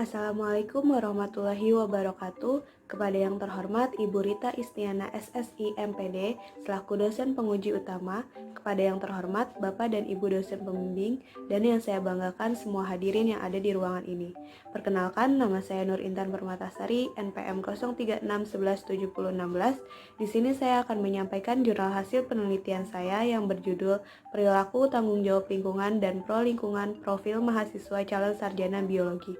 Assalamualaikum warahmatullahi wabarakatuh. Kepada yang terhormat Ibu Rita Istiana SSI MPD selaku dosen penguji utama, kepada yang terhormat Bapak dan Ibu dosen pembimbing, dan yang saya banggakan semua hadirin yang ada di ruangan ini. Perkenalkan, nama saya Nur Intan Permatasari, NPM 036117016. Di sini saya akan menyampaikan jurnal hasil penelitian saya yang berjudul Perilaku Tanggung Jawab Lingkungan dan Pro Lingkungan Profil Mahasiswa Calon Sarjana Biologi.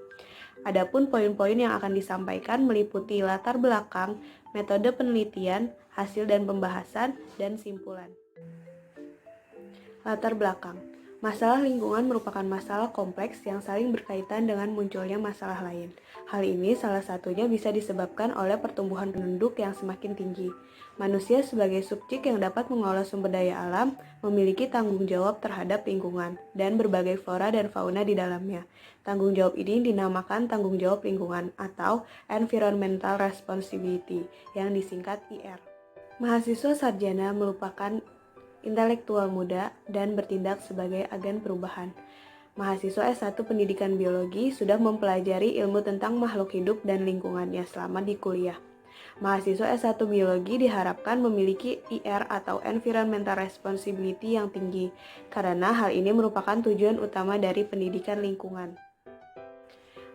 Adapun poin-poin yang akan disampaikan meliputi latar belakang, metode penelitian, hasil dan pembahasan, dan simpulan. Latar belakang. Masalah lingkungan merupakan masalah kompleks yang saling berkaitan dengan munculnya masalah lain. Hal ini salah satunya bisa disebabkan oleh pertumbuhan penduduk yang semakin tinggi. Manusia sebagai subjek yang dapat mengolah sumber daya alam memiliki tanggung jawab terhadap lingkungan dan berbagai flora dan fauna di dalamnya. Tanggung jawab ini dinamakan tanggung jawab lingkungan atau Environmental Responsibility yang disingkat IR. Mahasiswa sarjana merupakan intelektual muda dan bertindak sebagai agen perubahan. Mahasiswa S1 Pendidikan Biologi sudah mempelajari ilmu tentang makhluk hidup dan lingkungannya selama di kuliah. Mahasiswa S1 Biologi diharapkan memiliki IR atau Environmental Responsibility yang tinggi, karena hal ini merupakan tujuan utama dari pendidikan lingkungan.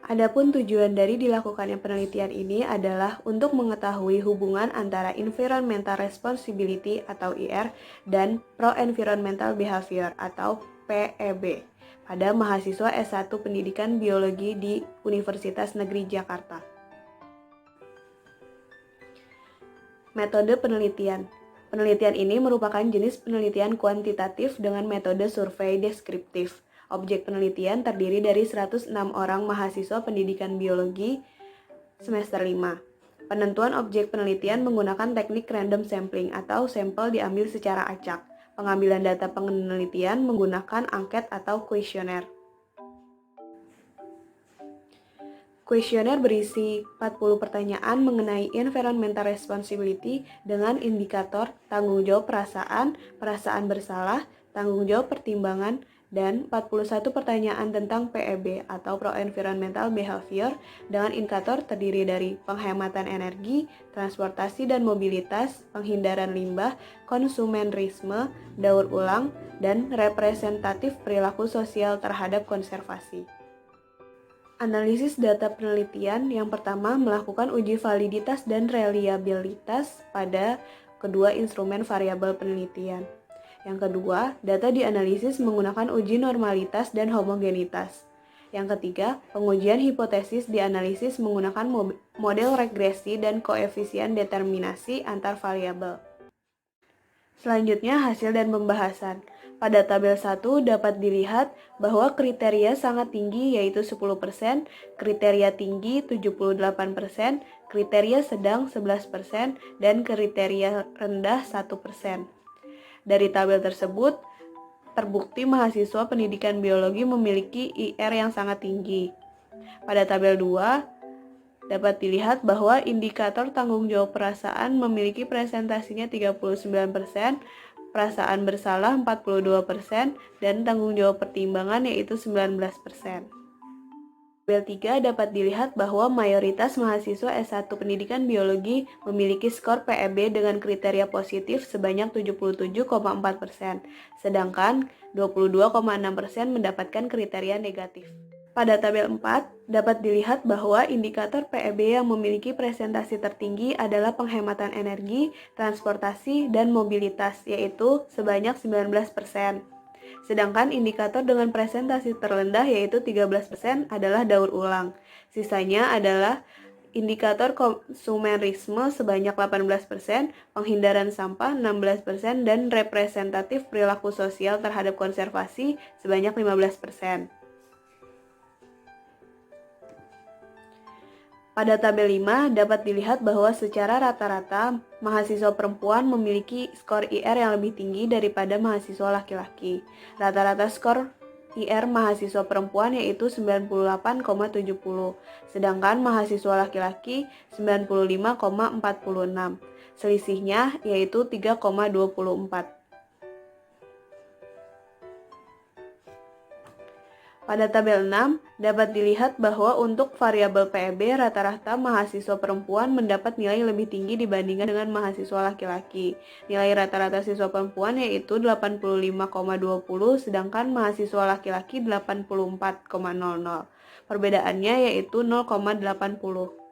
Adapun tujuan dari dilakukannya penelitian ini adalah untuk mengetahui hubungan antara environmental responsibility atau IR dan pro-environmental behavior atau PEB pada mahasiswa S1 Pendidikan Biologi di Universitas Negeri Jakarta. Metode penelitian. Penelitian ini merupakan jenis penelitian kuantitatif dengan metode survei deskriptif. Objek penelitian terdiri dari 106 orang mahasiswa pendidikan biologi semester 5. Penentuan objek penelitian menggunakan teknik random sampling atau sampel diambil secara acak. Pengambilan data penelitian menggunakan angket atau kuesioner. Kuesioner berisi 40 pertanyaan mengenai environmental responsibility dengan indikator tanggung jawab perasaan, perasaan bersalah, tanggung jawab pertimbangan, dan 41 pertanyaan tentang PEB atau Pro-Environmental Behavior dengan indikator terdiri dari penghematan energi, transportasi dan mobilitas, penghindaran limbah, konsumerisme, daur ulang, dan representatif perilaku sosial terhadap konservasi. Analisis data penelitian yang pertama melakukan uji validitas dan reliabilitas pada kedua instrumen variabel penelitian. Yang kedua, data dianalisis menggunakan uji normalitas dan homogenitas. Yang ketiga, pengujian hipotesis dianalisis menggunakan model regresi dan koefisien determinasi antar variabel. Selanjutnya, hasil dan pembahasan. Pada tabel 1 dapat dilihat bahwa kriteria sangat tinggi yaitu 10%, kriteria tinggi 78%, kriteria sedang 11%, dan kriteria rendah 1%. Dari tabel tersebut, terbukti mahasiswa pendidikan biologi memiliki IR yang sangat tinggi. Pada tabel 2, dapat dilihat bahwa indikator tanggung jawab perasaan memiliki presentasinya 39%, perasaan bersalah 42%, dan tanggung jawab pertimbangan yaitu 19%. Tabel 3 dapat dilihat bahwa mayoritas mahasiswa S1 Pendidikan Biologi memiliki skor PEB dengan kriteria positif sebanyak 77,4%, sedangkan 22,6% mendapatkan kriteria negatif. Pada tabel 4, dapat dilihat bahwa indikator PEB yang memiliki presentasi tertinggi adalah penghematan energi, transportasi, dan mobilitas, yaitu sebanyak 19%. Sedangkan indikator dengan presentasi terendah yaitu 13% adalah daur ulang. Sisanya adalah indikator konsumerisme sebanyak 18%, penghindaran sampah 16%, dan representatif perilaku sosial terhadap konservasi sebanyak 15%. Pada tabel 5 dapat dilihat bahwa secara rata-rata mahasiswa perempuan memiliki skor IR yang lebih tinggi daripada mahasiswa laki-laki. Rata-rata skor IR mahasiswa perempuan yaitu 98,70, sedangkan mahasiswa laki-laki 95,46. Selisihnya yaitu 3,24. Pada tabel 6, dapat dilihat bahwa untuk variabel PEB rata-rata mahasiswa perempuan mendapat nilai lebih tinggi dibandingkan dengan mahasiswa laki-laki. Nilai rata-rata siswa perempuan yaitu 85,20, sedangkan mahasiswa laki-laki 84,00. Perbedaannya yaitu 0,80.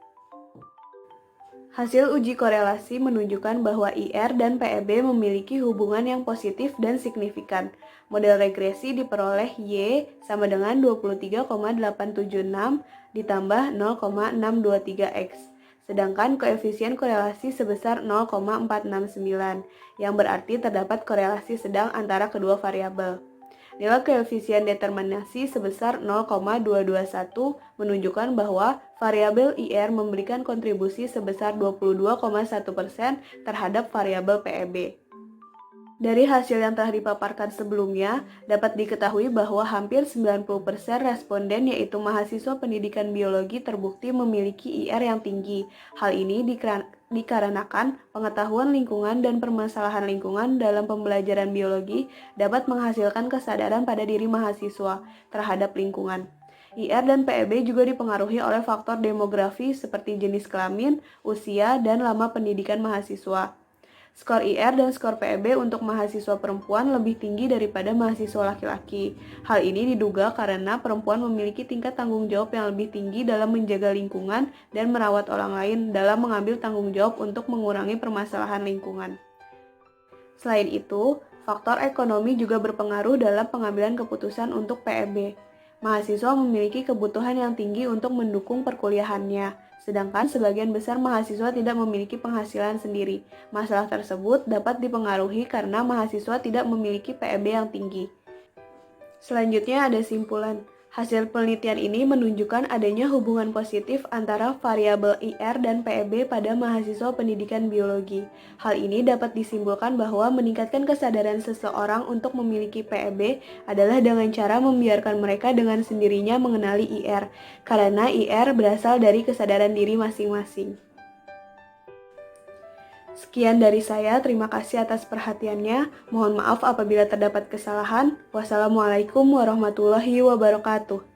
Hasil uji korelasi menunjukkan bahwa IR dan PEB memiliki hubungan yang positif dan signifikan. Model regresi diperoleh Y sama dengan 23,876 ditambah 0,623X. Sedangkan koefisien korelasi sebesar 0,469, yang berarti terdapat korelasi sedang antara kedua variabel. Nilai koefisien determinasi sebesar 0,221 menunjukkan bahwa variabel IR memberikan kontribusi sebesar 22,1% terhadap variabel PEB. Dari hasil yang telah dipaparkan sebelumnya, dapat diketahui bahwa hampir 90% responden yaitu mahasiswa pendidikan biologi terbukti memiliki IR yang tinggi. Hal ini dikarenakan pengetahuan lingkungan dan permasalahan lingkungan dalam pembelajaran biologi dapat menghasilkan kesadaran pada diri mahasiswa terhadap lingkungan. IR dan PEB juga dipengaruhi oleh faktor demografi seperti jenis kelamin, usia, dan lama pendidikan mahasiswa. Skor IR dan skor PEB untuk mahasiswa perempuan lebih tinggi daripada mahasiswa laki-laki. Hal ini diduga karena perempuan memiliki tingkat tanggung jawab yang lebih tinggi dalam menjaga lingkungan dan merawat orang lain dalam mengambil tanggung jawab untuk mengurangi permasalahan lingkungan. Selain itu, faktor ekonomi juga berpengaruh dalam pengambilan keputusan untuk PEB. Mahasiswa memiliki kebutuhan yang tinggi untuk mendukung perkuliahannya, sedangkan sebagian besar mahasiswa tidak memiliki penghasilan sendiri. Masalah tersebut dapat dipengaruhi karena mahasiswa tidak memiliki PEB yang tinggi. Selanjutnya ada simpulan. Hasil penelitian ini menunjukkan adanya hubungan positif antara variabel IR dan PEB pada mahasiswa pendidikan biologi. Hal ini dapat disimpulkan bahwa meningkatkan kesadaran seseorang untuk memiliki PEB adalah dengan cara membiarkan mereka dengan sendirinya mengenali IR, karena IR berasal dari kesadaran diri masing-masing. Sekian dari saya, terima kasih atas perhatiannya. Mohon maaf apabila terdapat kesalahan. Wassalamualaikum warahmatullahi wabarakatuh.